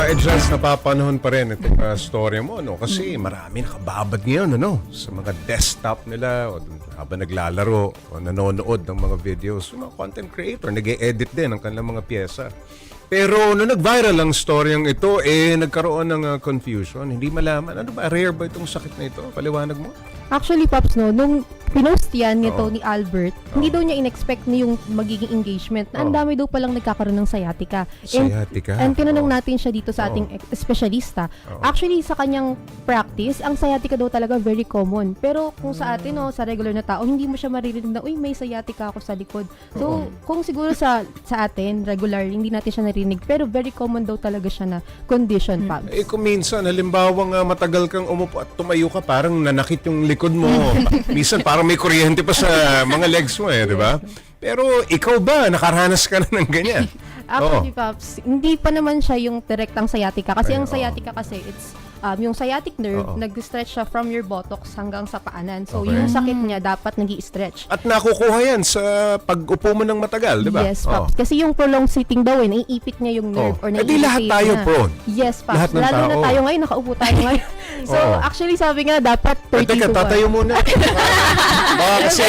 Edgels, napapanahon pa rin itong story mo, no? Kasi marami nakababad ngayon, ano? Sa mga desktop nila, o habang naglalaro, o nanonood ng mga videos. Yung mga content creator, nag-e-edit din ng kanilang mga pyesa. Pero nung nag-viral ang storyang ito, nagkaroon ng confusion. Hindi malaman. Ano ba? Rare ba itong sakit na ito? Paliwanag mo? Actually, Pops, no, nung pinost yan nito ni Albert, hindi daw niya in-expect na yung magiging engagement. Na ang dami daw palang nagkakaroon ng sciatica. Sciatica? And tinanong natin siya dito sa ating espesyalista. Actually, sa kanyang practice, ang sciatica daw talaga very common. Pero kung sa atin, no, sa regular na tao, hindi mo siya maririnig na, uy, may sciatica ako sa likod. So, kung siguro sa atin, regular, hindi natin siya narinig. Pero very common daw talaga siya na condition, Pops. Kung minsan, halimbawa matagal kang umupo at tumayo ka, parang nanakit yung likod mo. Minsan, parang may kuryente pa sa mga legs mo, di ba? Pero ikaw ba, nakaranas ka na ng ganyan? Actually, Pops, hindi pa naman siya yung direktang sciatica. Kasi ang sciatica kasi, it's yung sciatic nerve, nag-stretch siya from your buttocks hanggang sa paanan. So, yung sakit niya dapat nag-i-stretch. At nakukuha yan sa pag-upo mo ng matagal, di ba? Yes, Pops. Kasi yung prolonged sitting daw, naiipit niya yung nerve or naiipit lahat tayo prone. Yes, Pops. Lahat ng Lalo tao. na tayo ngayon, nakaupo tayo ngayon. So, actually, sabi nga, dapat 30 Teka, to 1. tatayo muna. Kasi...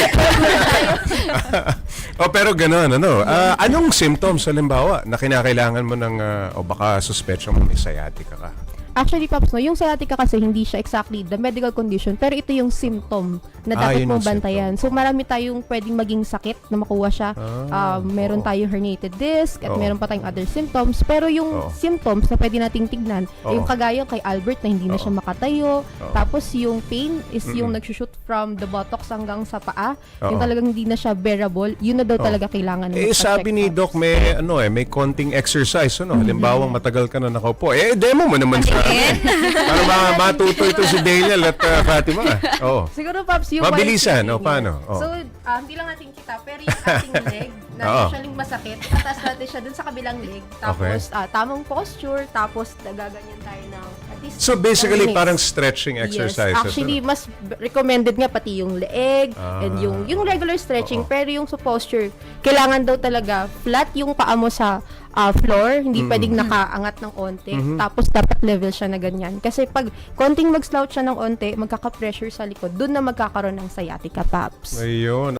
pero gano'n, ano? Anong symptoms, halimbawa, na kinakailangan mo ng, o baka suspetsya mo may sciatica ka? Actually, Pops, no, yung sciatica kasi hindi siya exactly the medical condition, pero ito yung symptom na dapat mong bantayan. So, marami tayong pwedeng maging sakit na makuha siya. Meron tayong herniated disc at meron pa tayong other symptoms. Pero yung symptoms na pwede nating tignan, yung kagaya kay Albert na hindi na siya makatayo. Tapos yung pain is yung nagsushoot from the buttocks hanggang sa paa. Yung talagang hindi na siya bearable. Yun na daw talaga kailangan. Sabi ni Doc, may konting exercise, ano? Halimbawa, matagal ka na nakaupo. Demo mo naman sa para matuto ito si Daniel at Fatima. Siguro, Pops, yung mabilisan, paano? So, hindi lang natin kita, pero yung ating leg, na usually masakit, atas natin siya dun sa kabilang leg. Tapos, tamang posture, tapos nagaganyan tayo ng at least. So, basically, parang stretching exercises. Yes, actually, mas recommended nga pati yung leeg and yung regular stretching, pero yung sa posture, kailangan daw talaga flat yung paa mo sa floor, hindi pwedeng nakaangat ng onte. Tapos dapat level siya na ganyan. Kasi pag konting mag-slouch siya ng onte, magkaka-pressure sa likod, doon na magkakaroon ng sciatica, Pops. Ayun.